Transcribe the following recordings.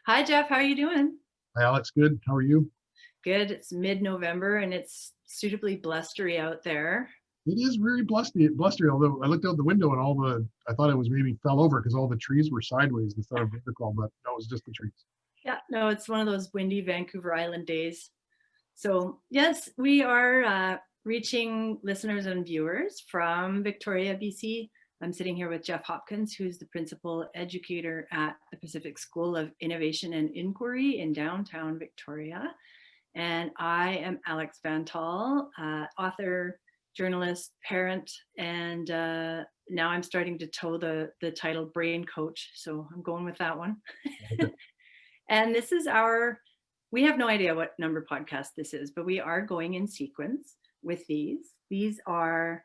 Hi, Jeff. How are you doing? Hi, Alex. Good. How are you? Good. It's mid-November and it's suitably blustery out there. It is very blustery. Although I looked out the window and I thought it was maybe fell over because all the trees were sideways instead of vertical, but no, it was just the trees. Yeah, no, it's one of those windy Vancouver Island days. So, yes, we are reaching listeners and viewers from Victoria, BC. I'm sitting here with Jeff Hopkins, who's the principal educator at the Pacific School of Innovation and Inquiry in downtown Victoria. And I am Alex Van Tall, author, journalist, parent, and now I'm starting to toe the title brain coach. So I'm going with that one. Okay. And this is we have no idea what number podcast this is, but we are going in sequence with these. These are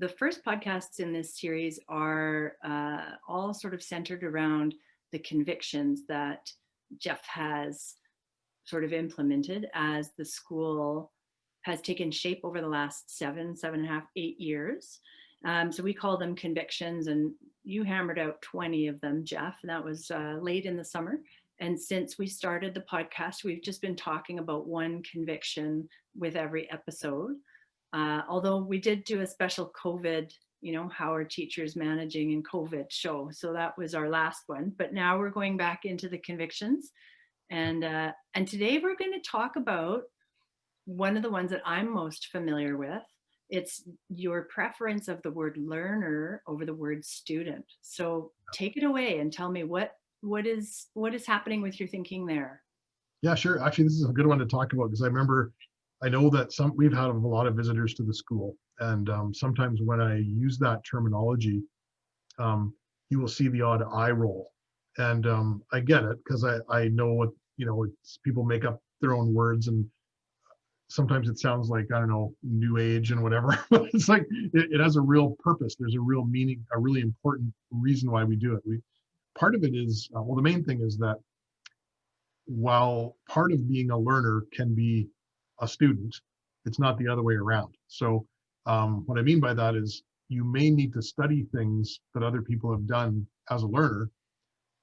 the first podcasts in this series are all sort of centered around the convictions that Jeff has sort of implemented as the school has taken shape over the last 7.5, 8 years. So we call them convictions, and you hammered out 20 of them, Jeff. That was late in the summer. And since we started the podcast, we've just been talking about one conviction with every episode. Although we did do a special COVID, how are teachers managing in COVID show. So that was our last one. But now we're going back into the convictions. And today we're going to talk about one of the ones that I'm most familiar with. It's your preference of the word learner over the word student. So take it away and tell me what is happening with your thinking there. Yeah, sure. Actually, this is a good one to talk about because I know that we've had a lot of visitors to the school, and sometimes when I use that terminology, you will see the odd eye roll, and I get it because I know what people make up their own words, and sometimes it sounds like, I don't know, new age and whatever, but it's like it has a real purpose. There's a real meaning, a really important reason why we do it. Part of it is, well, the main thing is that while part of being a learner can be a student, it's not the other way around. So what I mean by that is you may need to study things that other people have done as a learner,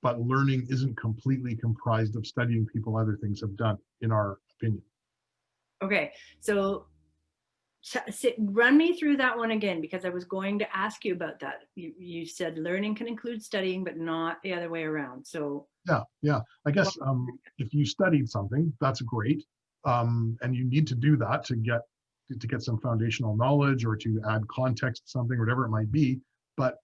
but learning isn't completely comprised of studying people other things have done, in our opinion. Okay, so run me through that one again, because I was going to ask you about that. You said learning can include studying, but not the other way around. So Yeah. I what? guess if you studied something, that's great, and you need to do that to get some foundational knowledge or to add context to something, whatever it might be. But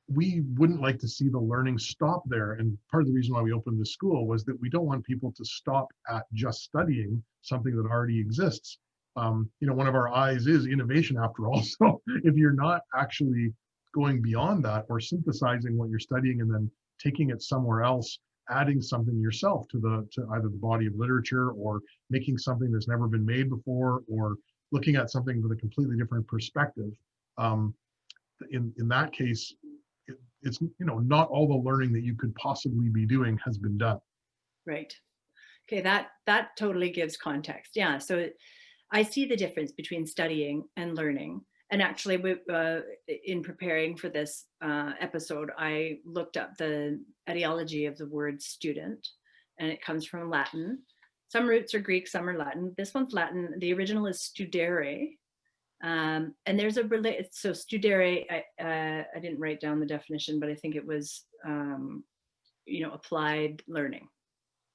we wouldn't like to see the learning stop there. And part of the reason why we opened the school was that we don't want people to stop at just studying something that already exists. One of our eyes is innovation after all. So if you're not actually going beyond that or synthesizing what you're studying and then taking it somewhere else, adding something yourself to either the body of literature or making something that's never been made before or looking at something with a completely different perspective, in that case, it's not all the learning that you could possibly be doing has been done. Right. Okay, that totally gives context. Yeah. So I see the difference between studying and learning. And actually, in preparing for this episode, I looked up the etymology of the word student, and it comes from Latin. Some roots are Greek, some are Latin. This one's Latin. The original is studere. And there's so studere, I didn't write down the definition, but I think it was, applied learning.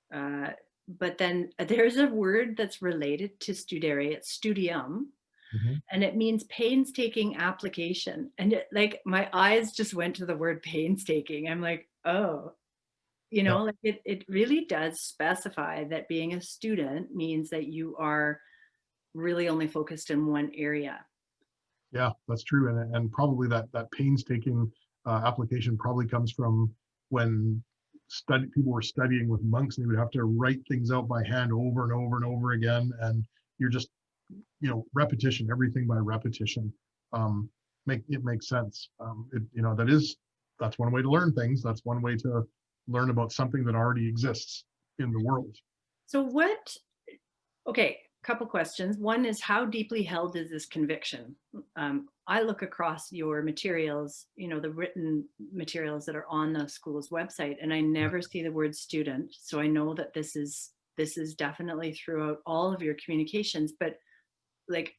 But then there's a word that's related to studere, it's studium, Mhm. and it means painstaking application. And like my eyes just went to the word painstaking. I'm like, oh, Yeah, like it really does specify that being a student means that you are really only focused in one area. yeah, that's true, and probably that painstaking application probably comes from when people were studying with monks, and they would have to write things out by hand over and over and over again, and you're just repetition, everything by repetition. um it makes sense. That's one way to learn things. That's one way to learn about something that already exists in the world. So what, okay, couple questions. One is, how deeply held is this conviction? I look across your materials, the written materials that are on the school's website, and I never see the word student. So I know that this is definitely throughout all of your communications. But like,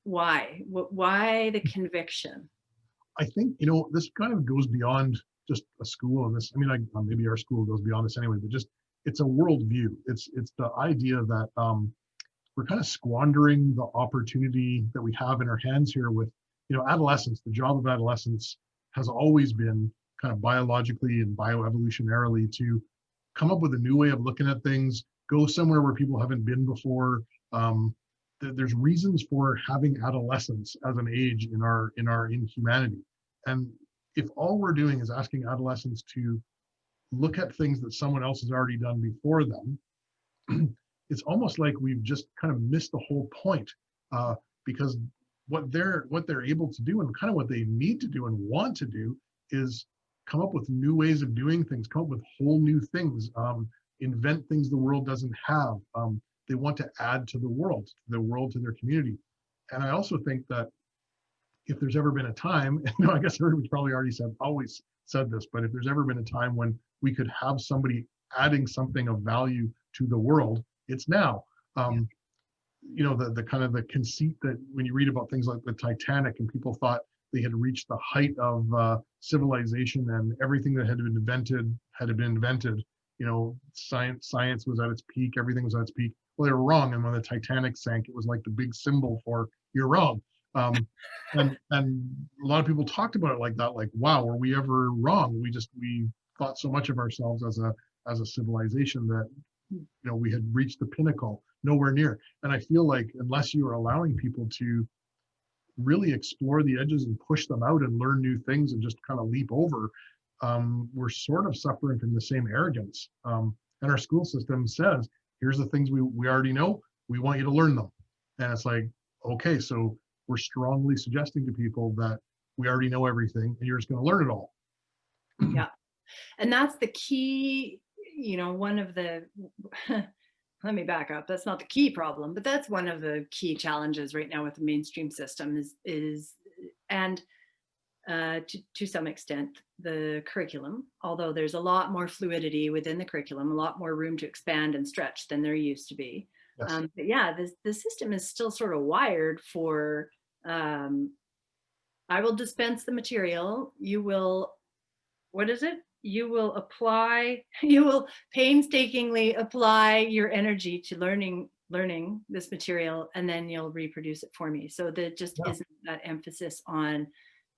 why the conviction? I think, this kind of goes beyond just a school, and this, I mean, maybe our school goes beyond this anyway, but just it's a worldview. It's the idea that we're kind of squandering the opportunity that we have in our hands here with, adolescence. The job of adolescence has always been kind of biologically and bioevolutionarily to come up with a new way of looking at things, go somewhere where people haven't been before. There's reasons for having adolescence as an age in humanity. And if all we're doing is asking adolescents to look at things that someone else has already done before them, it's almost like we've just kind of missed the whole point, because what they're able to do and kind of what they need to do and want to do is come up with new ways of doing things, come up with whole new things, invent things the world doesn't have. They want to add to the world, to their community. And I also think that if there's ever been a time, I guess everybody's probably always said this, but if there's ever been a time when we could have somebody adding something of value to the world, it's now. The kind of the conceit that when you read about things like the Titanic and people thought they had reached the height of civilization and everything that had been invented, science was at its peak, everything was at its peak. Well, they were wrong. And when the Titanic sank, it was like the big symbol for you're wrong. And a lot of people talked about it like that, like, wow, were we ever wrong? We thought so much of ourselves as a civilization that we had reached the pinnacle. Nowhere near. And I feel like unless you are allowing people to really explore the edges and push them out and learn new things and just kind of leap over, we're sort of suffering from the same arrogance. And our school system says, here's the things we already know, we want you to learn them. And it's like, okay, so we're strongly suggesting to people that we already know everything and you're just going to learn it all. Yeah. And that's the key, one of the let me back up. That's not the key problem, but that's one of the key challenges right now with the mainstream system and to some extent the curriculum, although there's a lot more fluidity within the curriculum, a lot more room to expand and stretch than there used to be. Yes. But yeah, the system is still sort of wired for, I will dispense the material. You will, what is it? You will painstakingly apply your energy to learning this material, and then you'll reproduce it for me. So there just isn't that emphasis on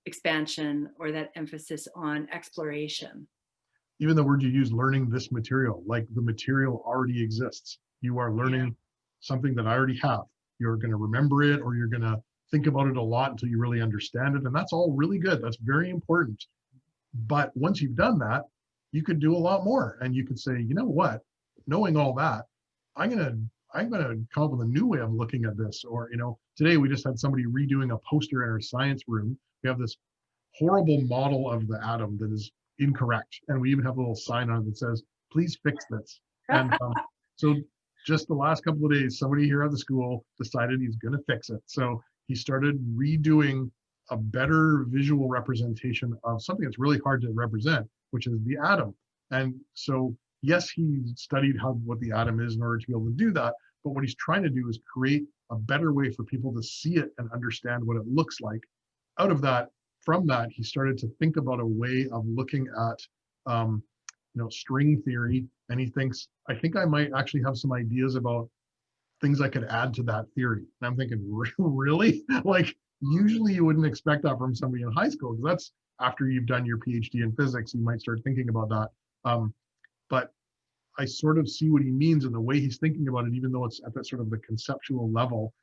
expansion or that emphasis on exploration. Even the word you use, learning this material, like the material already exists. You are learning something that I already have. You're going to remember it, or you're going to think about it a lot until you really understand it. And that's all really good. That's very important. But once you've done that, you could do a lot more. And you could say, you know what, knowing all that, I'm gonna come up with a new way of looking at this. Or, today we just had somebody redoing a poster in our science room. We have this horrible model of the atom that is incorrect. And we even have a little sign on it that says, please fix this. And so just the last couple of days, somebody here at the school decided he's gonna fix it. So he started redoing a better visual representation of something that's really hard to represent, which is the atom. And so, yes, he studied what the atom is in order to be able to do that. But what he's trying to do is create a better way for people to see it and understand what it looks like. From that, he started to think about a way of looking at, string theory. And he thinks, I think I might actually have some ideas about things I could add to that theory. And I'm thinking, really? Like, usually you wouldn't expect that from somebody in high school, because that's after you've done your PhD in physics, you might start thinking about that. But I sort of see what he means in the way he's thinking about it, even though it's at that sort of the conceptual level.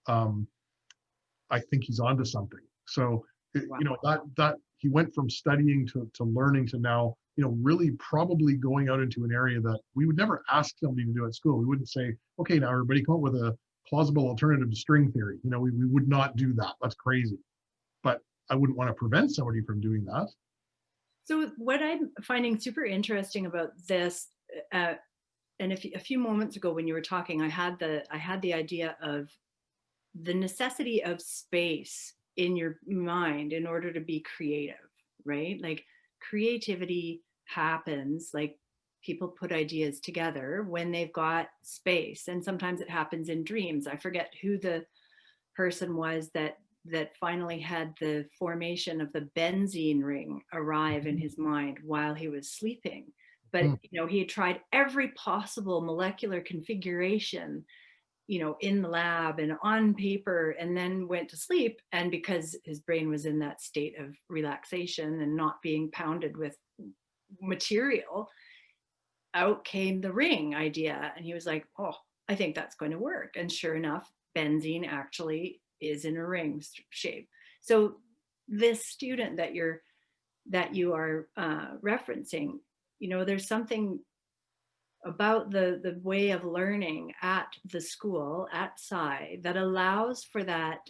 I think he's onto something. So, that he went from studying to learning to now, really probably going out into an area that we would never ask somebody to do at school. We wouldn't say, okay, now everybody come up with a plausible alternative to string theory. We would not do that. That's crazy. But I wouldn't want to prevent somebody from doing that. So what I'm finding super interesting about this, and a few moments ago when you were talking, I had the idea of the necessity of space in your mind in order to be creative, right? Like creativity happens, like people put ideas together when they've got space. And sometimes it happens in dreams. I forget who the person was that finally had the formation of the benzene ring arrive in his mind while he was sleeping. But Hmm. he had tried every possible molecular configuration, in the lab and on paper, and then went to sleep. And because his brain was in that state of relaxation and not being pounded with material, out came the ring idea. And he was like, oh, I think that's going to work. And sure enough, benzene actually is in a ring shape. So this student that you are referencing, there's something about the way of learning at the school at PSII that allows for that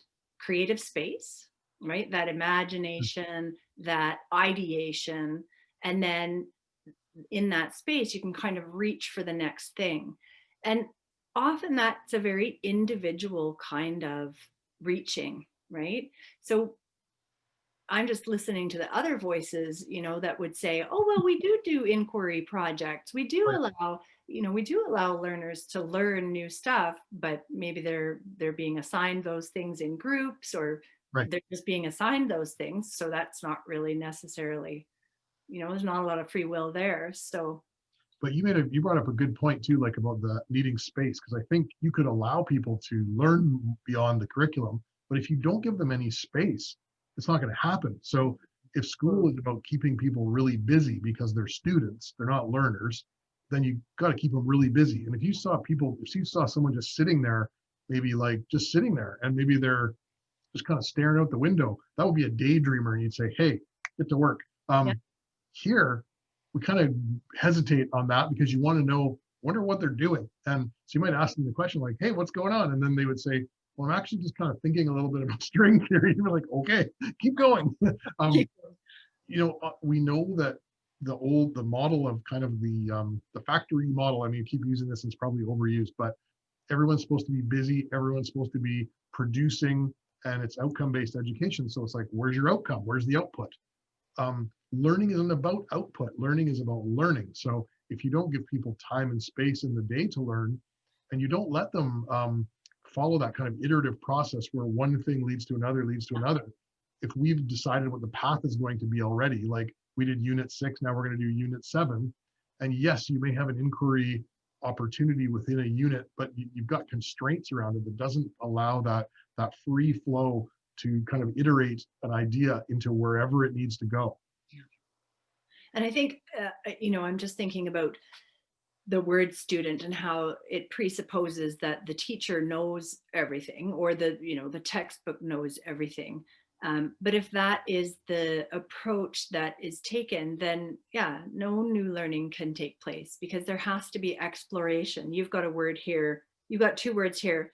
creative space, right? That imagination, that ideation, and then in that space you can kind of reach for the next thing. And often that's a very individual kind of reaching, right? So I'm just listening to the other voices, that would say, oh, well, we do inquiry projects. We do Right. allow, we do allow learners to learn new stuff, but maybe they're being assigned those things in groups, or Right. they're just being assigned those things. So that's not really necessarily, there's not a lot of free will there. So But you brought up a good point too, like about the needing space, because I think you could allow people to learn beyond the curriculum, but if you don't give them any space, it's not going to happen. So if school is about keeping people really busy because they're students, they're not learners, then you got to keep them really busy. And if you saw someone just sitting there, maybe like just sitting there, and maybe they're just kind of staring out the window, that would be a daydreamer, and you'd say, hey, get to work. yeah, Here, we kind of hesitate on that because you want to know, wonder what they're doing. And so you might ask them the question like, hey, what's going on? And then they would say, well, I'm actually just kind of thinking a little bit about string theory. You're like, okay, keep going. um, we know that the model of kind of the factory model, I mean, you keep using this and it's probably overused, but everyone's supposed to be busy, everyone's supposed to be producing, and it's outcome-based education. So it's like, where's your outcome? Where's the output? Learning isn't about output. Learning is about learning. So if you don't give people time and space in the day to learn, and you don't let them follow that kind of iterative process where one thing leads to another, if we've decided what the path is going to be already, like we did unit 6, now we're going to do unit 7, and yes, you may have an inquiry opportunity within a unit, but you've got constraints around it that doesn't allow that free flow to kind of iterate an idea into wherever it needs to go. and I think I'm just thinking about the word student and how it presupposes that the teacher knows everything, or the textbook knows everything. But if that is the approach that is taken, then yeah, no new learning can take place, because there has to be exploration. You've got a word here, you've got two words here: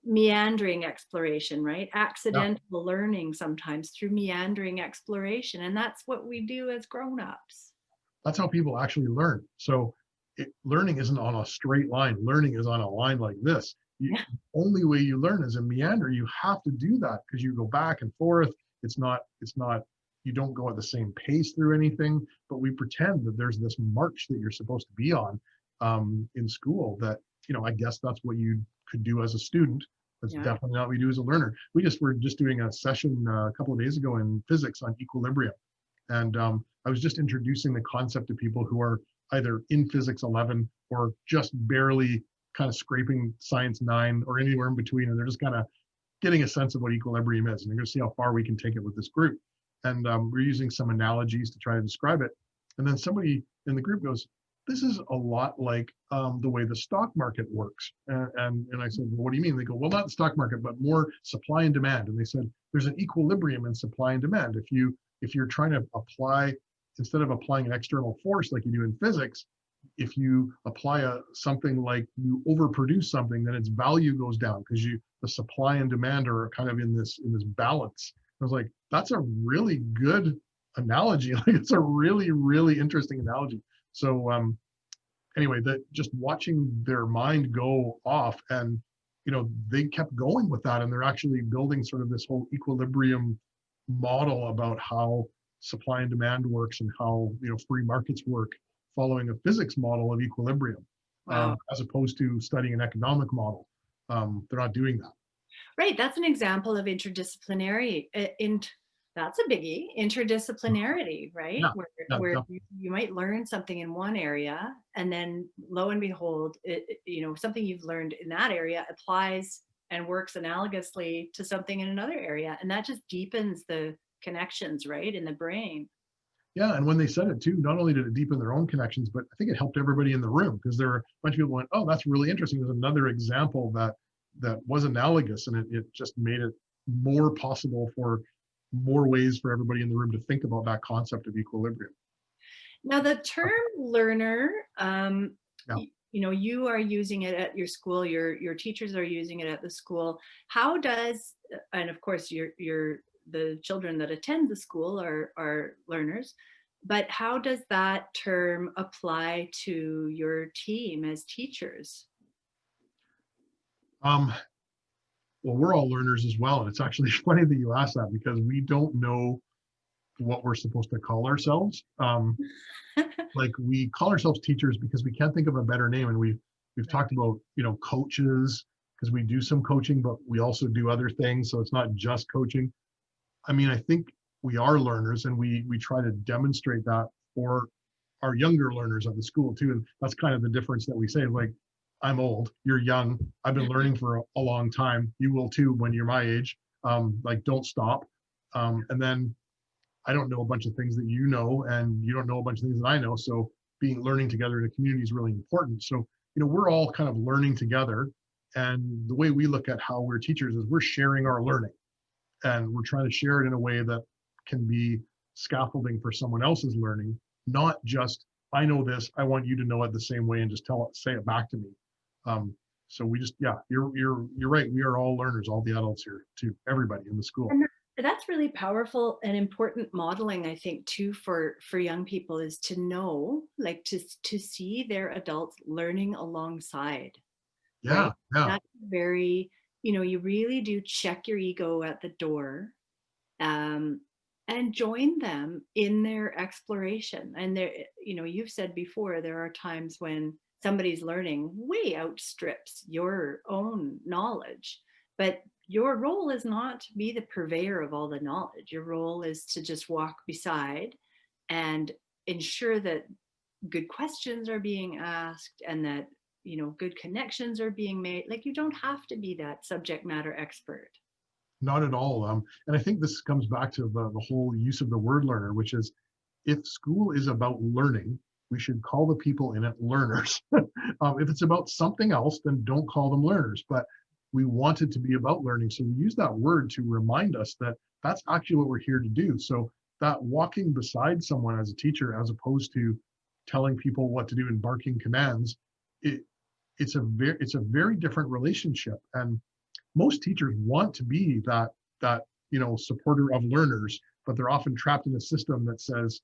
meandering exploration, right? Yeah, Accidental learning sometimes through meandering exploration. And that's what we do as grown-ups. that's how people actually learn. So learning isn't on a straight line. Learning is on a line like this. Yeah. Only way you learn is a meander. You have to do that because you go back and forth. It's not, you don't go at the same pace through anything, but we pretend that there's this march that you're supposed to be on in school that, I guess that's what you could do as a student. That's Yeah. definitely not what we do as a learner. Were just doing a session a couple of days ago in physics on equilibrium. And I was just introducing the concept to people who are either in physics 11 or just barely kind of scraping science 9 or anywhere in between. And they're just kind of getting a sense of what equilibrium is. And they're going to see how far we can take it with this group. And we're using some analogies to try to describe it. And then somebody in the group goes, this is a lot like the way the stock market works. And I said, well, what do you mean? They go, well, not the stock market, but more supply and demand. And they said, there's an equilibrium in supply and demand. If you're trying to apply, instead of applying an external force like you do in physics, if you apply something like you overproduce something, then its value goes down because the supply and demand are kind of in this balance. I was like, that's a really good analogy. Like it's a really, really interesting analogy. So anyway, that just watching their mind go off, and they kept going with that, and they're actually building sort of this whole equilibrium model about how supply and demand works, and how free markets work, following a physics model of equilibrium, Wow. as opposed to studying an economic model. They're not doing that. Right, that's an example of interdisciplinary that's a biggie, interdisciplinarity, right? Yeah, yeah, Where you might learn something in one area, and then lo and behold, something you've learned in that area applies and works analogously to something in another area, and that just deepens the connections, right, in the brain. yeah. And when they said it too, not only did it deepen their own connections, but I think it helped everybody in the room, because there were a bunch of people went, "Oh, that's really interesting. There's another example that was analogous," and it just made it more possible for more ways for everybody in the room to think about that concept of equilibrium. Now, the term learner, Yeah. you are using it at your school. Your teachers are using it at the school. How does, and of course, the children that attend the school are learners. But how does that term apply to your team as teachers? Um, well, we're all learners as well, and it's actually funny that you asked that, because we don't know what we're supposed to call ourselves. Like, we call ourselves teachers because we can't think of a better name, and we've talked about coaches, because we do some coaching, but we also do other things, so it's not just coaching. I mean, I think we are learners, and we try to demonstrate that for our younger learners at the school too. And that's kind of the difference that we say, like, I'm old, you're young, I've been learning for a long time, you will too when you're my age. Like, don't stop. And then I don't know a bunch of things that you know, and you don't know a bunch of things that I know. So learning together in a community is really important. So, we're all kind of learning together. And the way we look at how we're teachers is we're sharing our learning, and we're trying to share it in a way that can be scaffolding for someone else's learning, not just, I know this, I want you to know it the same way and just say it back to me. Um, so we just, yeah, you're right. We are all learners, all the adults here too, everybody in the school. And that's really powerful and important modeling, I think, too, for young people, is to know, like, to see their adults learning alongside, Yeah, right? yeah. That's very, you really do check your ego at the door, um, and join them in their exploration. And there, you've said before, there are times when somebody's learning way outstrips your own knowledge, but your role is not to be the purveyor of all the knowledge. Your role is to just walk beside and ensure that good questions are being asked, and that good connections are being made. Like, you don't have to be that subject matter expert. Not at all. And I think this comes back to the whole use of the word learner, which is, if school is about learning, we should call the people in it learners. If it's about something else, then don't call them learners. But we want it to be about learning. So we use that word to remind us that that's actually what we're here to do. So that walking beside someone as a teacher, as opposed to telling people what to do and barking commands, it, it's a very different relationship. And most teachers want to be that supporter of learners, but they're often trapped in a system that says,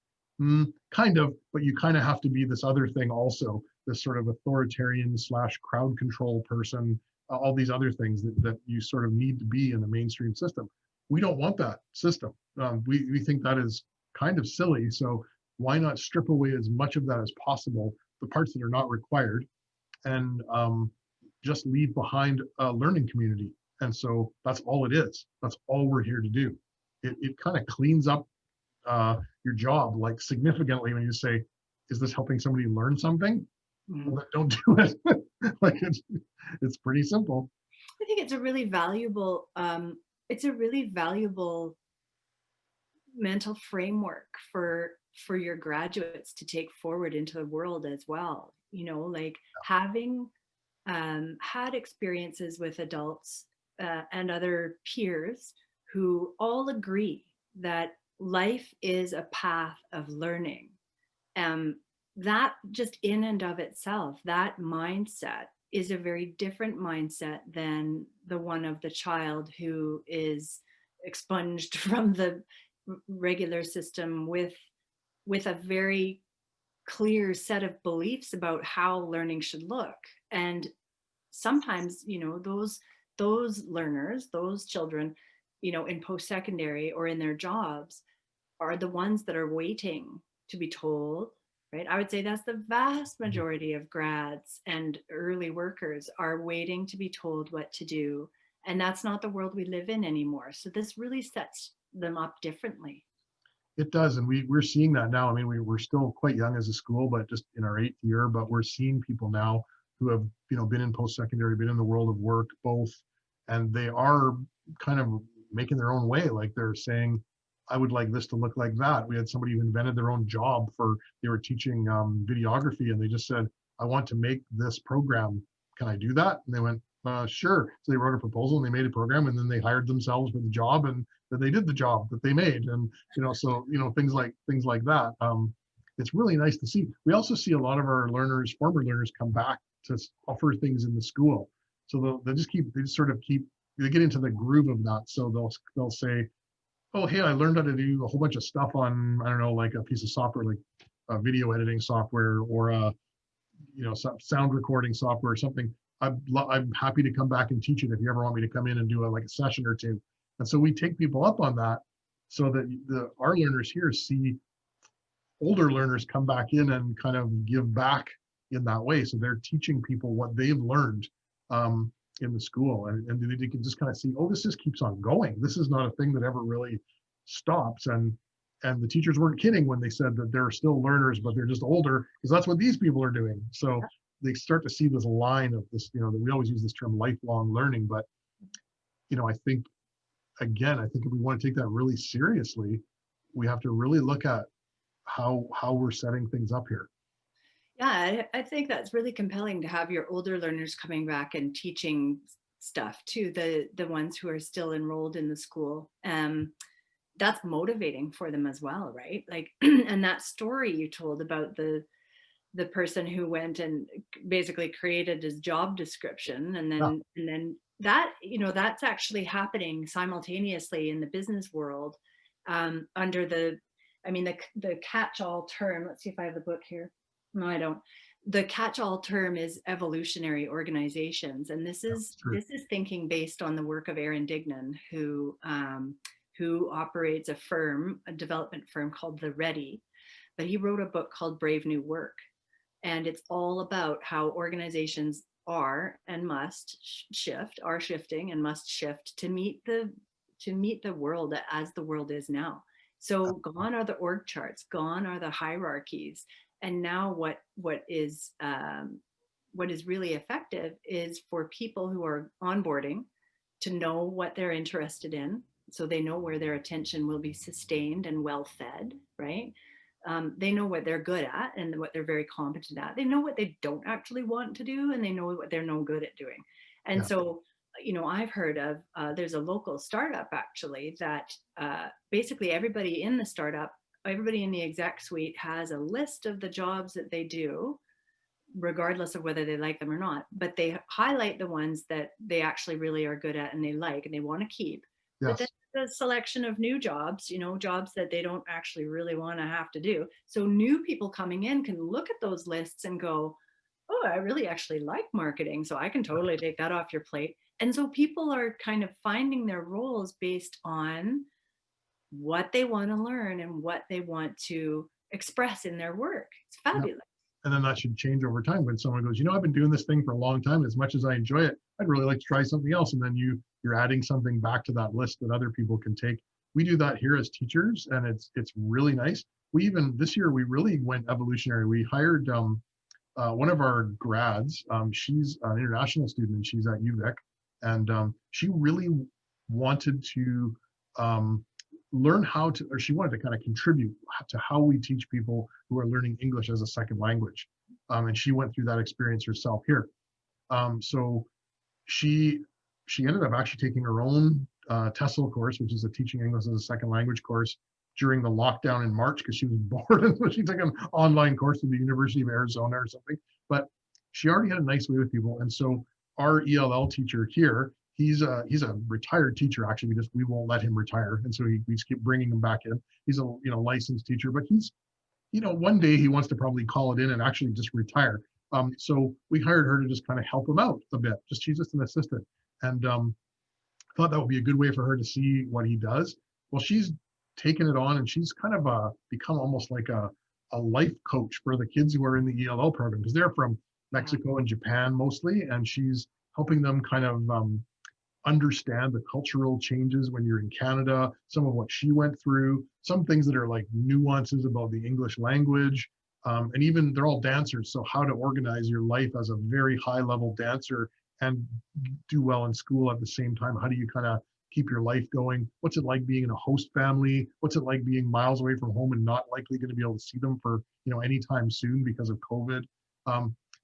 kind of, but you kind of have to be this other thing also, this sort of authoritarian slash crowd control person, all these other things that you sort of need to be in the mainstream system. We don't want that system. We think that is kind of silly. So why not strip away as much of that as possible, the parts that are not required, and just leave behind a learning community. And so that's all it is. That's all we're here to do. It kind of cleans up your job, like, significantly, when you say, is this helping somebody learn something? Well, Mhm. then don't do it. Like, it's pretty simple. I think it's a really valuable mental framework for your graduates to take forward into the world as well. Like, having had experiences with adults and other peers who all agree that life is a path of learning. Um, that just in and of itself, that mindset is a very different mindset than the one of the child who is expunged from the regular system with a very clear set of beliefs about how learning should look. And sometimes, those learners, those children, in post-secondary or in their jobs are the ones that are waiting to be told, right? I would say that's the vast Mhm. majority of grads and early workers are waiting to be told what to do. And that's not the world we live in anymore. So this really sets them up differently. It does, and we're seeing that now. I mean, we're still quite young as a school, but just in our 8th year. But we're seeing people now who have been in post-secondary, been in the world of work, both, and they are kind of making their own way. Like they're saying, "I would like this to look like that." We had somebody who invented their own job for they were teaching videography, and they just said, "I want to make this program. Can I do that?" And they went, "Sure." So they wrote a proposal and they made a program, and then they hired themselves for the job, and then they did the job that they made. And so things like that. It's really nice to see. We also see a lot of our learners, former learners, come back to offer things in the school. So they just sort of keep they get into the groove of that. So they'll say, "Oh, hey, I learned how to do a whole bunch of stuff on, I don't know, like a piece of software, like a video editing software, or a some sound recording software or something. I'm happy to come back and teach it if you ever want me to come in and do like a session or two." And so we take people up on that, so that our learners here see older learners come back in and kind of give back in that way. So they're teaching people what they've learned in the school, and they can just kind of see, oh, this just keeps on going. This is not a thing that ever really stops. And the teachers weren't kidding when they said that they're still learners, but they're just older, because that's what these people are doing. So they start to see this line of this, that we always use this term lifelong learning. But I think, again, I think if we want to take that really seriously, we have to really look at how we're setting things up here. Yeah, I think that's really compelling to have your older learners coming back and teaching stuff to the ones who are still enrolled in the school. That's motivating for them as well, right? Like, and that story you told about the person who went and basically created his job description, and Yeah, then that, that's actually happening simultaneously in the business world, under the catch-all term. Let's see if I have the book here. No, I don't. The catch-all term is evolutionary organizations, and this yeah, is it's true. this is thinking based on the work of Aaron Dignan, who operates a development firm called The Ready. But he wrote a book called Brave New Work, and it's all about how organizations are and must are shifting and must shift to meet the world as the world is now. So gone are the org charts, gone are the hierarchies, and now what is really effective is for people who are onboarding to know what they're interested in, so they know where their attention will be sustained and well fed, right? They know what they're good at and what they're very competent at. They know what they don't actually want to do, and they know what they're no good at doing. And Yeah, so, I've heard of, there's a local startup actually that basically everybody in the startup, everybody in the exec suite has a list of the jobs that they do, regardless of whether they like them or not. But they highlight the ones that they actually really are good at and they like and they want to keep. But then yes. the selection of new jobs, jobs that they don't actually really want to have to do. So new people coming in can look at those lists and go, oh, I really actually like marketing, so I can totally take that off your plate. And so people are kind of finding their roles based on what they want to learn and what they want to express in their work. It's Yeah. fabulous. And then that should change over time when someone goes, I've been doing this thing for a long time. As much as I enjoy it, I'd really like to try something else. And then you're adding something back to that list that other people can take. We do that here as teachers, and it's really nice. We even this year we really went evolutionary. We hired one of our grads. She's an international student and she's at UVic, and she really wanted to learn how to, or she wanted to kind of contribute to how we teach people who are learning English as a second language. And she went through that experience herself here. So she ended up actually taking her own TESOL course, which is a teaching English as a second language course, during the lockdown in March, because she was bored, and so she took an online course at the University of Arizona or something. But she already had a nice way with people, and so our ELL teacher here, he's a retired teacher. Actually, we won't let him retire, and so we just keep bringing him back in. He's a licensed teacher, but one day he wants to probably call it in and actually just retire. So we hired her to just kind of help him out a bit. She's just an assistant, and thought that would be a good way for her to see what he does. Well, she's taken it on, and she's kind of become almost like a life coach for the kids who are in the ELL program, because they're from Wow. Mexico and Japan mostly, and she's helping them kind of understand the cultural changes when you're in Canada, some of what she went through, some things that are like nuances about the English language. And even they're all dancers. So, how to organize your life as a very high level dancer and do well in school at the same time. How do you kind of keep your life going? What's it like being in a host family? What's it like being miles away from home and not likely going to be able to see them for, anytime soon because of COVID?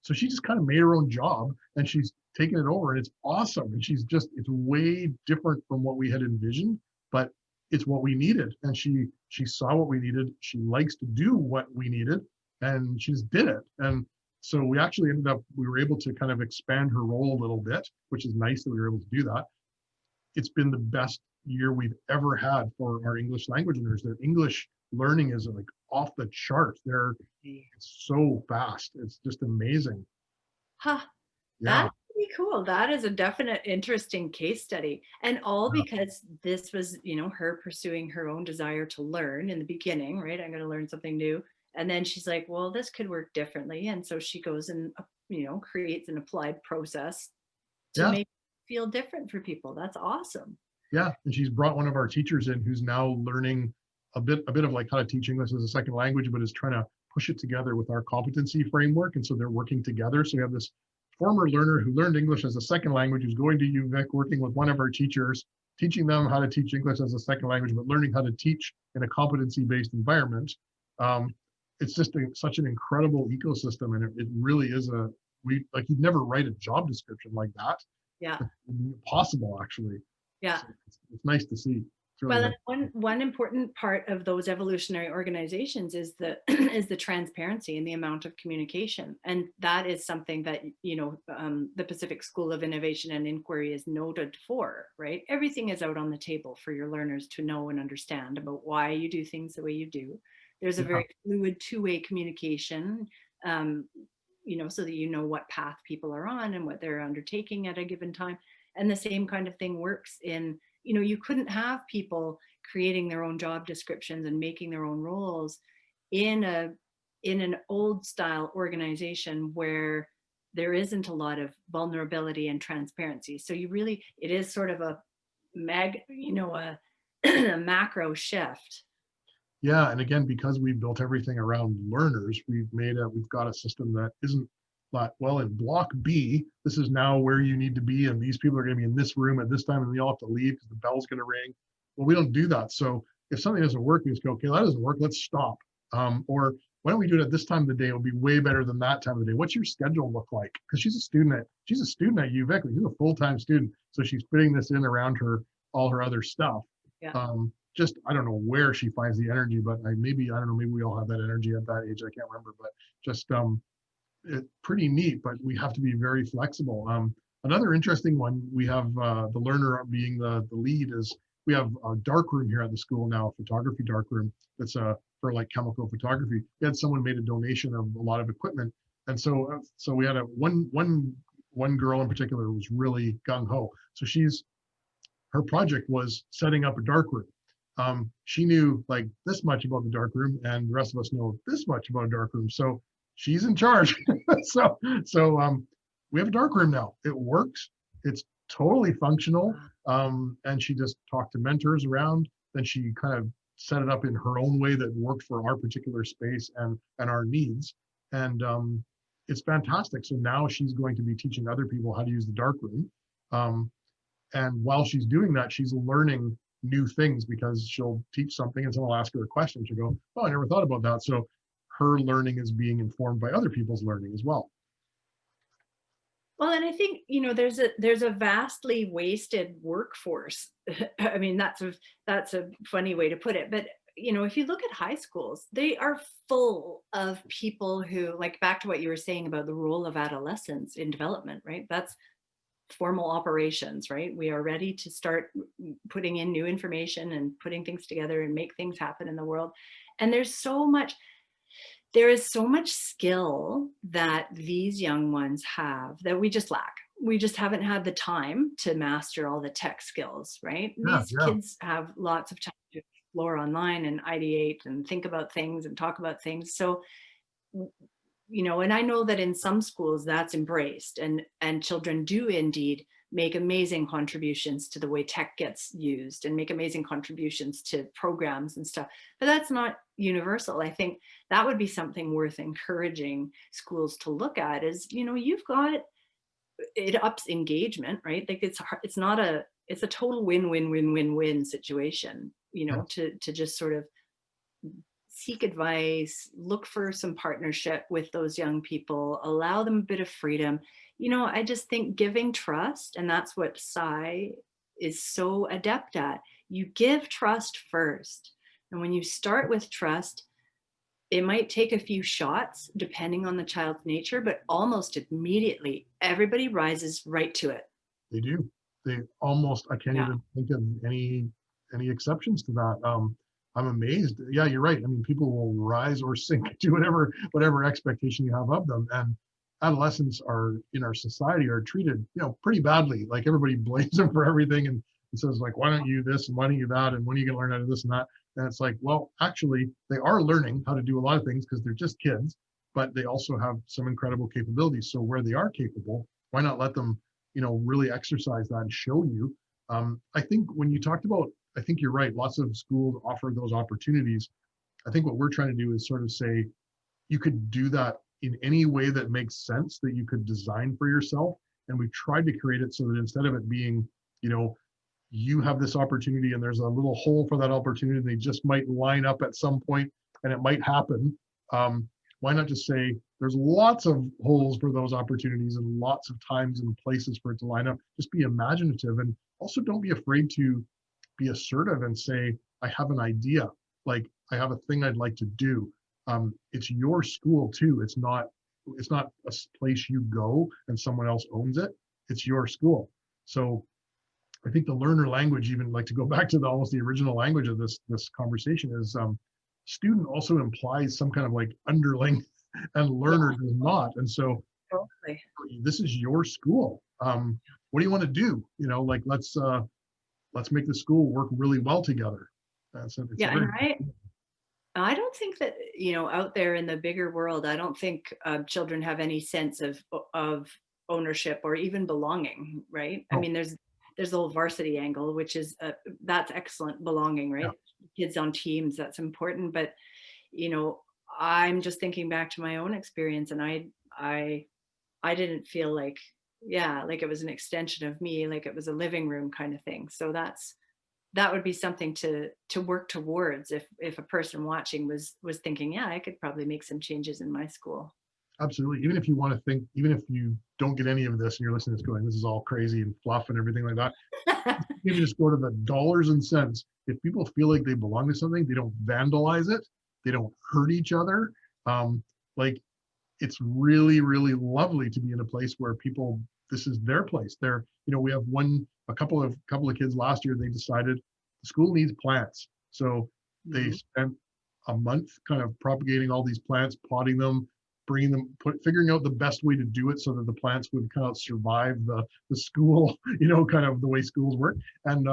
So she just kind of made her own job, and she's taken it over, and it's awesome. And it's way different from what we had envisioned, but it's what we needed. And she saw what we needed. She likes to do what we needed, and she just did it. And so we were able to kind of expand her role a little bit, which is nice that we were able to do that. It's been the best year we've ever had for our English language learners. Their English learning is like off the charts. It's so fast. It's just amazing. Huh. Yeah. That's pretty cool. That is a definite interesting case study. And all Yeah. because this was, her pursuing her own desire to learn in the beginning, right? I'm going to learn something new. And then she's like, well, this could work differently. And so she goes and, creates an applied process to Yeah. make it feel different for people. That's awesome. Yeah. And she's brought one of our teachers in who's now learning a bit of like how to teach English as a second language, but is trying to push it together with our competency framework. And so they're working together. So we have this former learner who learned English as a second language, who's going to UVic, working with one of our teachers, teaching them how to teach English as a second language, but learning how to teach in a competency-based environment. Um, it's just such an incredible ecosystem, and it really is you'd never write a job description like that. Yeah. It's impossible, actually. Yeah. So it's nice to see. It's really Well, nice. and one important part of those evolutionary organizations is the is the transparency and the amount of communication, and that is something that the Pacific School of Innovation and Inquiry is noted for. Right, everything is out on the table for your learners to know and understand about why you do things the way you do. There's a Yeah. very fluid two-way communication. Um, so that you know what path people are on and what they're undertaking at a given time. And the same kind of thing works in, you couldn't have people creating their own job descriptions and making their own roles in an old style organization where there isn't a lot of vulnerability and transparency. So it is sort of a macro shift. Yeah, and again, because we've built everything around learners, we've got a system that isn't like, well, in block B, this is now where you need to be, and these people are going to be in this room at this time, and we all have to leave because the bell's going to ring. Well, we don't do that. So if something doesn't work, we just go, okay, that doesn't work. Let's stop. Or why don't we do it at this time of the day? It'll be way better than that time of the day. What's your schedule look like? Because she's a student at UVic. She's a full-time student, so she's fitting this in around all her other stuff. Yeah. Just I don't know where she finds the energy, but I don't know, maybe we all have that energy at that age. I can't remember, but just pretty neat. But we have to be very flexible. Another interesting one, we have the learner being the lead, is we have a dark room here at the school now, a photography dark room that's for like chemical photography. We had someone made a donation of a lot of equipment, and so we had one girl in particular was really gung ho. So her project was setting up a dark room. She knew like this much about the dark room, and the rest of us know this much about a dark room. So she's in charge. so we have a dark room now. It works. It's totally functional. And she just talked to mentors around. Then she kind of set it up in her own way that worked for our particular space and our needs. And it's fantastic. So now she's going to be teaching other people how to use the dark room. And while she's doing that, she's learning new things, because she'll teach something and someone will ask her a question. She'll go, oh, I never thought about that. So her learning is being informed by other people's learning as well. Well, and I think, there's a vastly wasted workforce. I mean, that's a funny way to put it. But, if you look at high schools, they are full of people who, like, back to what you were saying about the role of adolescence in development, right? That's formal operations, right? We are ready to start putting in new information and putting things together and make things happen in the world. And there's so much, there is so much skill that these young ones have that we just lack. We just haven't had the time to master all the tech skills, right? Yeah, These yeah, kids have lots of time to explore online and ideate and think about things and talk about things. So, and I know that in some schools that's embraced, and children do indeed make amazing contributions to the way tech gets used and make amazing contributions to programs and stuff, but that's not universal. I think that would be something worth encouraging schools to look at, is you've got, it ups engagement, right? Like it's not a, it's a total win-win-win-win-win situation, yeah. to just sort of seek advice, look for some partnership with those young people, allow them a bit of freedom. I just think giving trust, and that's what PSI is so adept at. You give trust first. And when you start with trust, it might take a few shots depending on the child's nature, but almost immediately everybody rises right to it. They do. They almost, I can't Yeah. even think of any exceptions to that. I'm amazed. Yeah, you're right. I mean, people will rise or sink to whatever expectation you have of them. And adolescents are in our society are treated, pretty badly. Like everybody blames them for everything and says like, why don't you this and why don't you that and when are you gonna learn how to do this and that? And it's like, well, actually, they are learning how to do a lot of things because they're just kids, but they also have some incredible capabilities. So where they are capable, why not let them really exercise that and show you. I think when you talked about, I think you're right, lots of schools offer those opportunities. I think what we're trying to do is sort of say you could do that in any way that makes sense that you could design for yourself. And we've tried to create it so that instead of it being, you know, you have this opportunity and there's a little hole for that opportunity, they just might line up at some point and it might happen. Um, why not just say there's lots of holes for those opportunities and lots of times and places for it to line up? Just be imaginative and also don't be afraid to be assertive and say, I have an idea, like I have a thing I'd like to do. It's your school too. It's not a place you go and someone else owns it. It's your school. So I think the learner language, even like to go back to almost the original language of this conversation, is student also implies some kind of like underling, and Yeah, learner does not. And so totally. this is your school. What do you want to do? Like let's make the school work really well together. It's a Yeah, and very I don't think that, out there in the bigger world, I don't think children have any sense of ownership or even belonging, right? I oh mean, there's the whole varsity angle, which is that's excellent belonging, yeah, right? Kids on teams, that's important. But you know, I'm just thinking back to my own experience, and I I didn't feel like, yeah, like it was an extension of me, like it was a living room kind of thing. So that would be something to work towards, if a person watching was thinking, yeah, I could probably make some changes in my school. absolutely. Even if you want to think, even if you don't get any of this and you're listening to this going, this is all crazy and fluff and everything like that, maybe just go to the dollars and cents. If people feel like they belong to something, they don't vandalize it, they don't hurt each other. Like it's really, really lovely to be in a place where people, this is their place. We have a couple of kids last year, they decided the school needs plants. So they Mhm. spent a month kind of propagating all these plants, potting them, bringing them, figuring out the best way to do it so that the plants would kind of survive the school, kind of the way schools work. And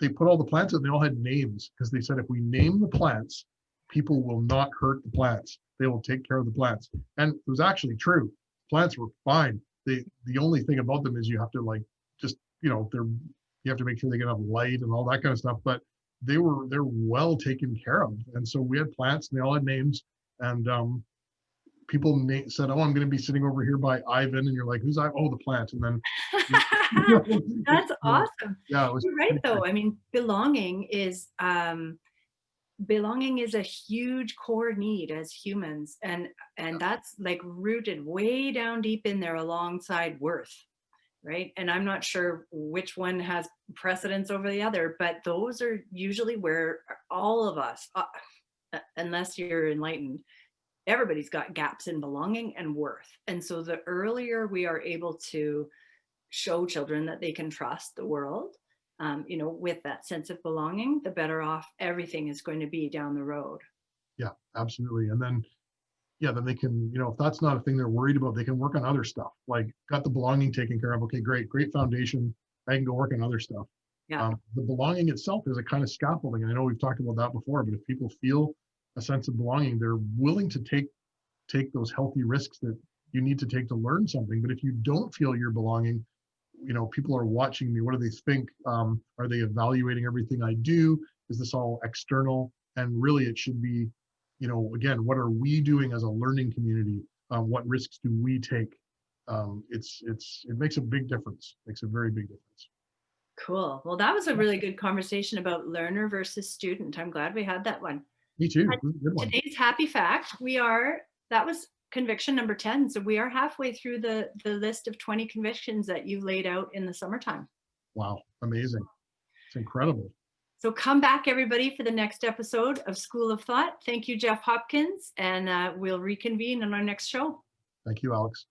they put all the plants and they all had names because they said if we name the plants, people will not hurt the plants. They will take care of the plants. And it was actually true. Plants were fine. The only thing about them is you have to like just, you have to make sure they get enough light and all that kind of stuff. But they're well taken care of. And so we had plants and they all had names. And people said, "Oh, I'm going to be sitting over here by Ivan," and you're like, "Who's Ivan?" "Oh, the plant." And then, That's awesome. yeah, it was You're right pretty though. great. I mean, belonging is a huge core need as humans, and that's like rooted way down deep in there alongside worth, right? And I'm not sure which one has precedence over the other, but those are usually where all of us, unless you're enlightened, everybody's got gaps in belonging and worth. And so the earlier we are able to show children that they can trust the world, with that sense of belonging, the better off everything is going to be down the road. Yeah, absolutely. And then yeah, then they can, if that's not a thing they're worried about, they can work on other stuff. Like got the belonging taken care of. Okay, great foundation. I can go work on other stuff. Yeah. The belonging itself is a kind of scaffolding. And I know we've talked about that before, but if people feel a sense of belonging, they're willing to take those healthy risks that you need to take to learn something. But if you don't feel you're belonging, people are watching me. What do they think? Are they evaluating everything I do? Is this all external? And really, it should be, again, what are we doing as a learning community? What risks do we take? It makes a big difference. Makes a very big difference. Cool. Well, that was a really good conversation about learner versus student. I'm glad we had that one. Me too. This is a good one. Today's happy fact, that was conviction number 10. So we are halfway through the list of 20 convictions that you laid out in the summertime. Wow. Amazing. It's incredible. So come back, everybody, for the next episode of School of Thought. Thank you, Jeff Hopkins, and we'll reconvene in our next show. Thank you, Alex.